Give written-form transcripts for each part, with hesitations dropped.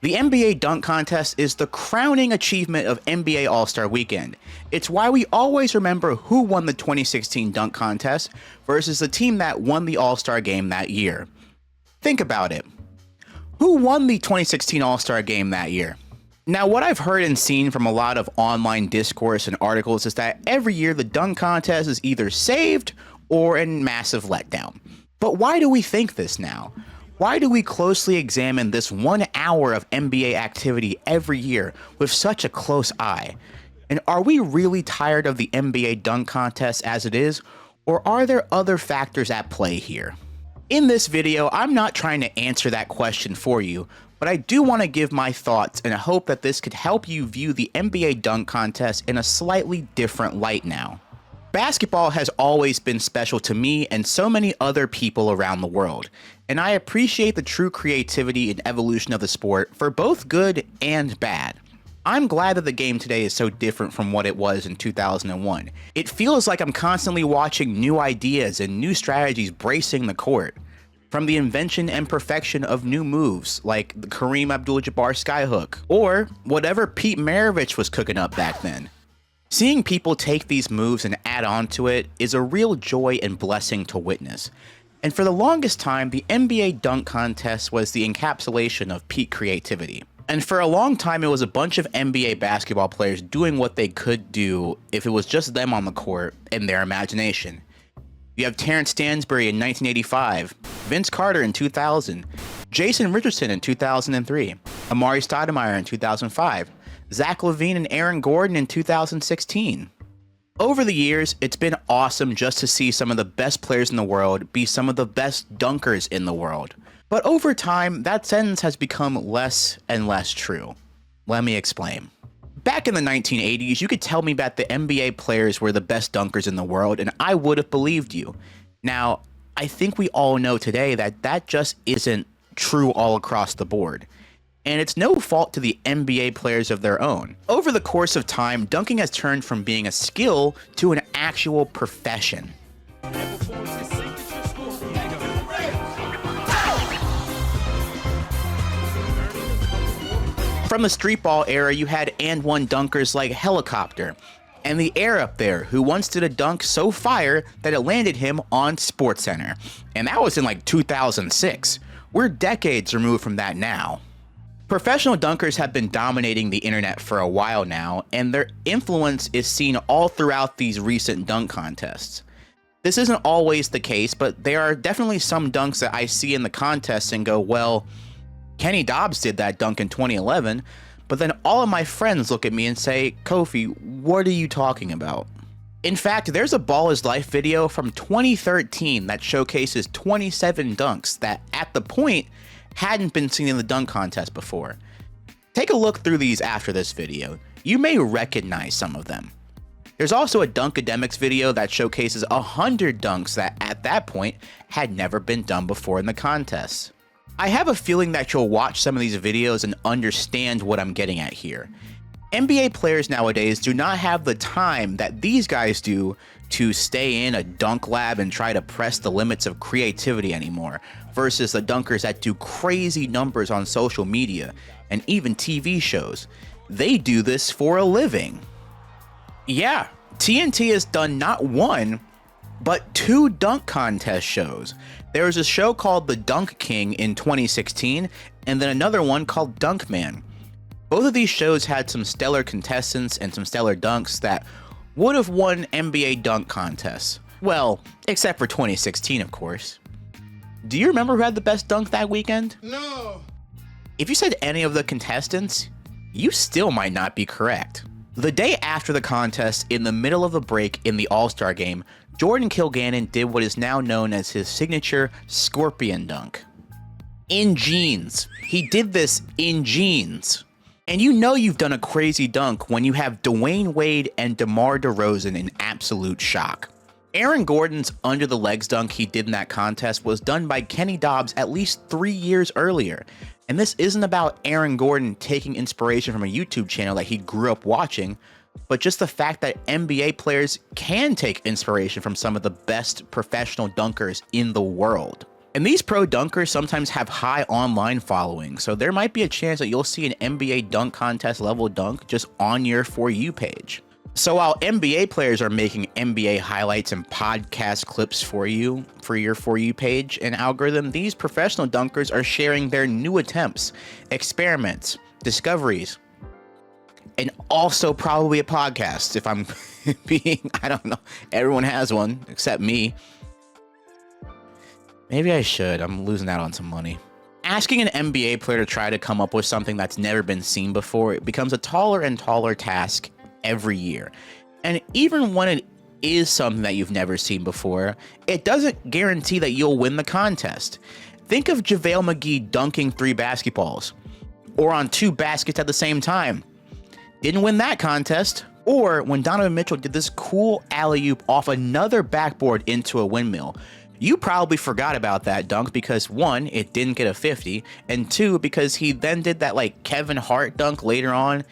The NBA Dunk Contest is the crowning achievement of NBA All-Star Weekend. It's why we always remember who won the 2016 Dunk Contest versus the team that won the All-Star Game that year. Think about it. Who won the 2016 All-Star Game that year? Now, what I've heard and seen from a lot of online discourse and articles is that every year the dunk contest is either saved or a massive letdown. But why do we think this now? Why do we closely examine this 1 hour of NBA activity every year with such a close eye? And are we really tired of the NBA dunk contest as it is, or are there other factors at play here? In this video, I'm not trying to answer that question for you, but I do want to give my thoughts and I hope that this could help you view the NBA dunk contest in a slightly different light now. Basketball has always been special to me and so many other people around the world, and I appreciate the true creativity and evolution of the sport for both good and bad. I'm glad that the game today is so different from what it was in 2001. It feels like I'm constantly watching new ideas and new strategies bracing the court. From the invention and perfection of new moves like the Kareem Abdul-Jabbar skyhook, or whatever Pete Maravich was cooking up back then. Seeing people take these moves and add on to it is a real joy and blessing to witness. And for the longest time, the NBA dunk contest was the encapsulation of peak creativity. And for a long time, it was a bunch of NBA basketball players doing what they could do if it was just them on the court and their imagination. You have Terrence Stansbury in 1985, Vince Carter in 2000, Jason Richardson in 2003, Amari Stoudemire in 2005, Zach LaVine and Aaron Gordon in 2016. Over the years, it's been awesome just to see some of the best players in the world be some of the best dunkers in the world. But over time, that sentence has become less and less true. Let me explain. Back in the 1980s, you could tell me that the NBA players were the best dunkers in the world, and I would have believed you. Now, I think we all know today that that just isn't true all across the board. And it's no fault to the NBA players of their own. Over the course of time, dunking has turned from being a skill to an actual profession. From the street ball era, you had and one dunkers like Helicopter, and the Air up there, who once did a dunk so fire that it landed him on SportsCenter. And that was in like 2006. We're decades removed from that now. Professional dunkers have been dominating the internet for a while now, and their influence is seen all throughout these recent dunk contests. This isn't always the case, but there are definitely some dunks that I see in the contests and go, well, Kenny Dobbs did that dunk in 2011, but then all of my friends look at me and say, Kofie, what are you talking about? In fact, there's a Ball is Life video from 2013 that showcases 27 dunks that, at the point, hadn't been seen in the dunk contest before. Take a look through these after this video. You may recognize some of them. There's also a Dunkademics video that showcases 100 dunks that, at that point, had never been done before in the contest. I have a feeling that you'll watch some of these videos and understand what I'm getting at here. NBA players nowadays do not have the time that these guys do to stay in a dunk lab and try to press the limits of creativity anymore, versus the dunkers that do crazy numbers on social media and even TV shows. They do this for a living. Yeah, TNT has done not one, but 2 dunk contest shows. There was a show called The Dunk King in 2016, and then another one called Dunkman. Both of these shows had some stellar contestants and some stellar dunks that would have won NBA dunk contests. Well, except for 2016, of course. Do you remember who had the best dunk that weekend? No. If you said any of the contestants, you still might not be correct. The day after the contest, in the middle of the break in the All-Star game, Jordan Kilgannon did what is now known as his signature scorpion dunk. In jeans. He did this in jeans. And you know you've done a crazy dunk when you have Dwayne Wade and DeMar DeRozan in absolute shock. Aaron Gordon's under the legs dunk he did in that contest was done by Kenny Dobbs at least 3 years earlier. And this isn't about Aaron Gordon taking inspiration from a YouTube channel that he grew up watching, but just the fact that NBA players can take inspiration from some of the best professional dunkers in the world. And these pro dunkers sometimes have high online following, so there might be a chance that you'll see an NBA dunk contest level dunk just on your For You page. So while NBA players are making NBA highlights and podcast clips for you for your For You page and algorithm, these professional dunkers are sharing their new attempts, experiments, discoveries, and also probably a podcast if I'm being, I don't know, everyone has one except me. Maybe I should. I'm losing out on some money. Asking an NBA player to try to come up with something that's never been seen before, it becomes a taller and taller task every year. And even when it is something that you've never seen before, it doesn't guarantee that you'll win the contest. Think of JaVale McGee dunking 3 basketballs, or on 2 baskets at the same time. Didn't win that contest. Or when Donovan Mitchell did this cool alley-oop off another backboard into a windmill. You probably forgot about that dunk because 1, it didn't get a 50, and 2, because he then did that like Kevin Hart dunk later on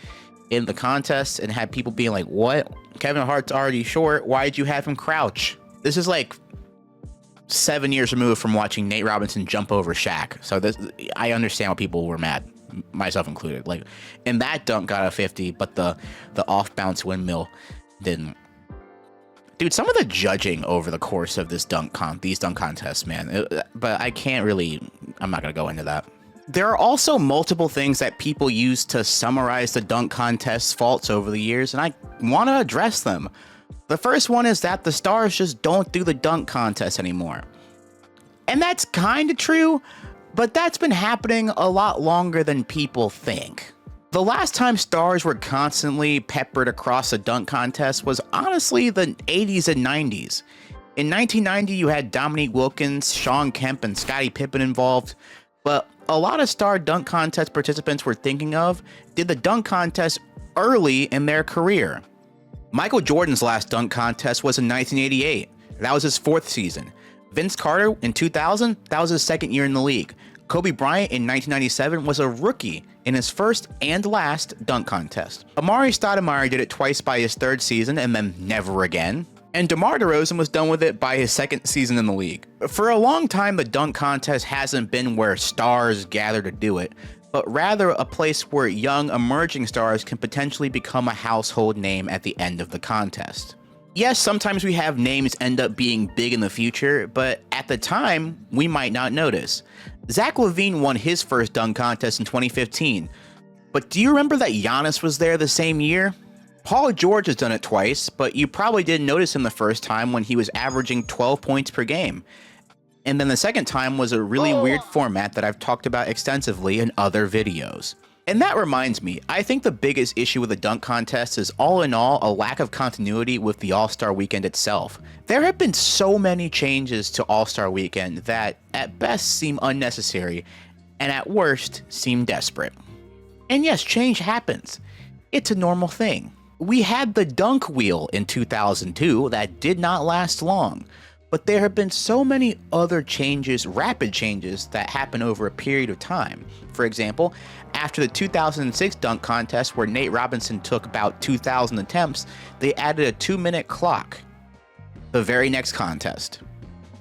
in the contest and had people being like, what? Kevin Hart's already short. Why did you have him crouch? This is like 7 years removed from watching Nate Robinson jump over Shaq. So I understand why people were mad, myself included. Like, and that dunk got a 50, but the off bounce windmill didn't. Dude, some of the judging over the course of these dunk contests, man, but I can't really, I'm not going to go into that. There are also multiple things that people use to summarize the dunk contest's faults over the years, and I want to address them. The first one is that the stars just don't do the dunk contest anymore. And that's kind of true, but that's been happening a lot longer than people think. The last time stars were constantly peppered across a dunk contest was honestly the 80s and 90s. In 1990, you had Dominique Wilkins, Shawn Kemp, and Scottie Pippen involved, but a lot of star dunk contest participants we're thinking of did the dunk contest early in their career. Michael Jordan's last dunk contest was in 1988. That was his 4th season. Vince Carter in 2000, that was his 2nd year in the league. Kobe Bryant in 1997 was a rookie in his first and last dunk contest. Amari Stoudemire did it twice by his 3rd season and then never again. And DeMar DeRozan was done with it by his 2nd season in the league. For a long time, the dunk contest hasn't been where stars gather to do it, but rather a place where young emerging stars can potentially become a household name at the end of the contest. Yes, sometimes we have names end up being big in the future, but at the time, we might not notice. Zach LaVine won his first dunk contest in 2015, but do you remember that Giannis was there the same year? Paul George has done it twice, but you probably didn't notice him the first time when he was averaging 12 points per game. And then the second time was a really weird format that I've talked about extensively in other videos. And that reminds me, I think the biggest issue with the dunk contest is all in all a lack of continuity with the All-Star Weekend itself. There have been so many changes to All-Star Weekend that at best seem unnecessary and at worst seem desperate. And yes, change happens. It's a normal thing. We had the dunk wheel in 2002 that did not last long, but there have been so many other changes, rapid changes, that happen over a period of time. For example, after the 2006 dunk contest where Nate Robinson took about 2,000 attempts, they added a 2-minute clock. The very next contest.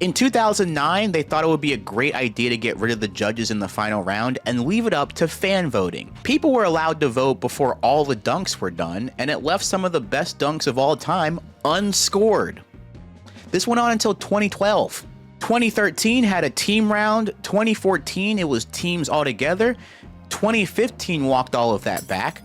In 2009, they thought it would be a great idea to get rid of the judges in the final round and leave it up to fan voting. People were allowed to vote before all the dunks were done, and it left some of the best dunks of all time unscored. This went on until 2012. 2013 had a team round. 2014, it was teams all together. 2015 walked all of that back.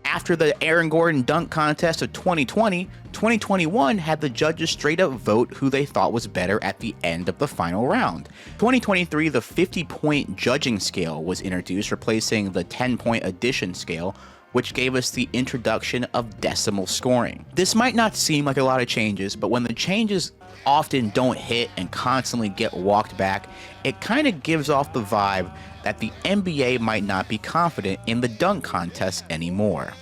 After the Aaron Gordon dunk contest of 2020, 2021 had the judges straight up vote who they thought was better at the end of the final round. 2023, the 50-point judging scale was introduced, replacing the 10-point addition scale, which gave us the introduction of decimal scoring. This might not seem like a lot of changes, but when the changes often don't hit and constantly get walked back, it kind of gives off the vibe that the NBA might not be confident in the dunk contest anymore.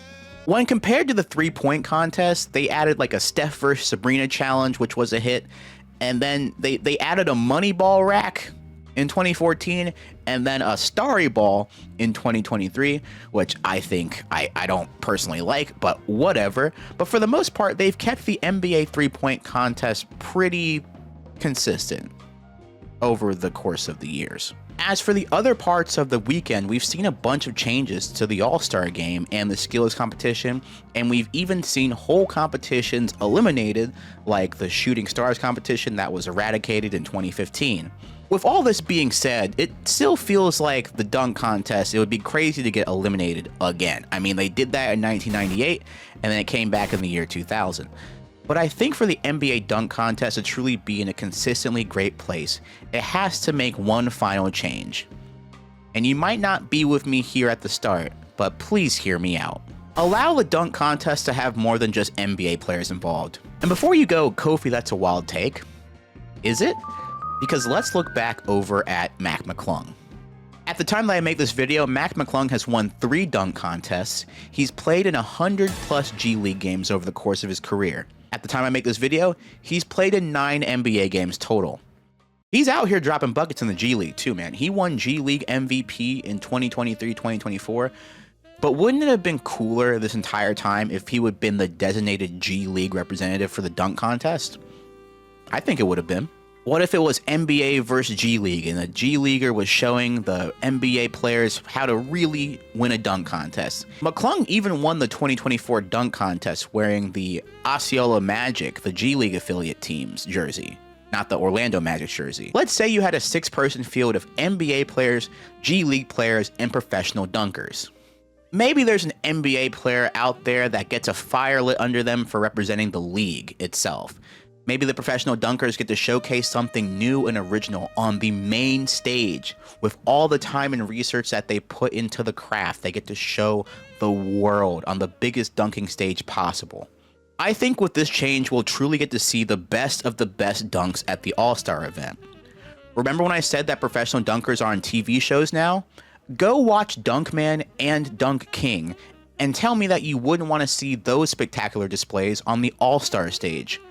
When compared to the 3-point contest, they added like a Steph vs. Sabrina challenge, which was a hit, and then they added a money ball rack in 2014, and then a starry ball in 2023, which I think I don't personally like, but whatever. But for the most part, they've kept the NBA 3-point contest pretty consistent. over the course of the years. As for the other parts of the weekend, we've seen a bunch of changes to the All-Star game and the skills competition, and we've even seen whole competitions eliminated, like the Shooting Stars competition that was eradicated in 2015. With all this being said, it still feels like the dunk contest, it would be crazy to get eliminated again. I mean, they did that in 1998, and then it came back in the year 2000. But I think for the NBA dunk contest to truly be in a consistently great place, it has to make one final change. And you might not be with me here at the start, but please hear me out. Allow the dunk contest to have more than just NBA players involved. And before you go, Kofie, that's a wild take. Is it? Because let's look back over at Mac McClung. At the time that I make this video, Mac McClung has won 3 dunk contests. He's played in 100+ G League games over the course of his career. At the time I make this video, he's played in 9 NBA games total. He's out here dropping buckets in the G League too, man. He won G League MVP in 2023-2024. But wouldn't it have been cooler this entire time if he would have been the designated G League representative for the dunk contest? I think it would have been. What if it was NBA versus G League and the G Leaguer was showing the NBA players how to really win a dunk contest? McClung even won the 2024 dunk contest wearing the Osceola Magic, the G League affiliate team's jersey, not the Orlando Magic jersey. Let's say you had a 6-person field of NBA players, G League players, and professional dunkers. Maybe there's an NBA player out there that gets a fire lit under them for representing the league itself. Maybe the professional dunkers get to showcase something new and original on the main stage. With all the time and research that they put into the craft, they get to show the world on the biggest dunking stage possible. I think with this change, we'll truly get to see the best of the best dunks at the All-Star event. Remember when I said that professional dunkers are on TV shows now? Go watch Dunkman and Dunk King and tell me that you wouldn't want to see those spectacular displays on the All-Star stage.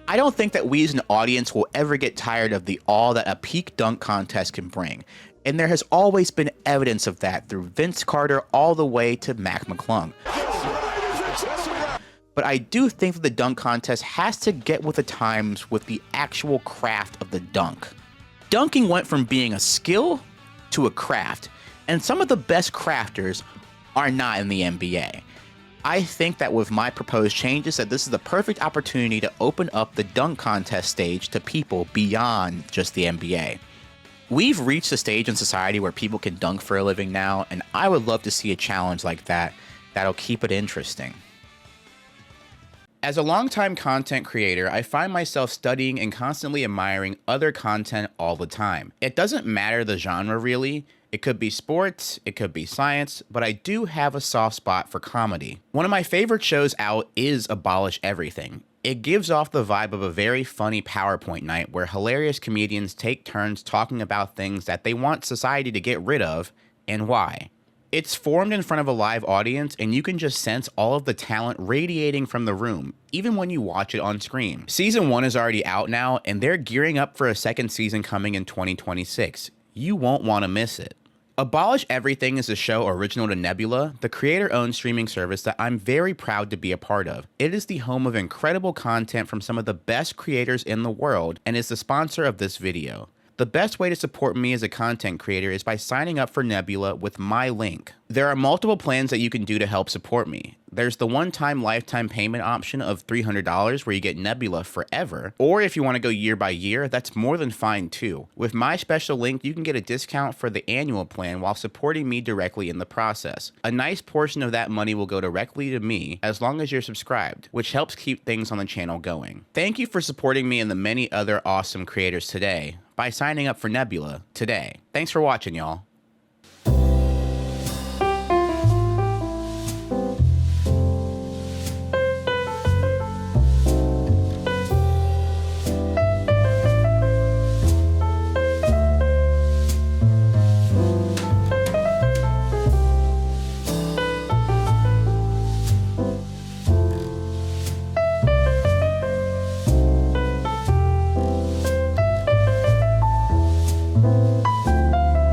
I don't think that we as an audience will ever get tired of the awe that a peak dunk contest can bring, and there has always been evidence of that through Vince Carter all the way to Mac McClung. But I do think that the dunk contest has to get with the times with the actual craft of the dunk. Dunking went from being a skill to a craft, and some of the best crafters are not in the NBA. I think that with my proposed changes that this is the perfect opportunity to open up the dunk contest stage to people beyond just the NBA. We've reached a stage in society where people can dunk for a living now, and I would love to see a challenge like that that'll keep it interesting. As a longtime content creator, I find myself studying and constantly admiring other content all the time. It doesn't matter the genre really. It could be sports, it could be science, but I do have a soft spot for comedy. One of my favorite shows out is Abolish Everything. It gives off the vibe of a very funny PowerPoint night where hilarious comedians take turns talking about things that they want society to get rid of and why. It's formed in front of a live audience, and you can just sense all of the talent radiating from the room, even when you watch it on screen. Season 1 is already out now, and they're gearing up for a second season coming in 2026. You won't want to miss it. Abolish Everything is a show original to Nebula, the creator-owned streaming service that I'm very proud to be a part of. It is the home of incredible content from some of the best creators in the world, and is the sponsor of this video. The best way to support me as a content creator is by signing up for Nebula with my link. There are multiple plans that you can do to help support me. There's the one-time lifetime payment option of $300 where you get Nebula forever, or if you want to go year by year, that's more than fine too. With my special link, you can get a discount for the annual plan while supporting me directly in the process. A nice portion of that money will go directly to me as long as you're subscribed, which helps keep things on the channel going. Thank you for supporting me and the many other awesome creators today by signing up for Nebula today. Thanks for watching, y'all.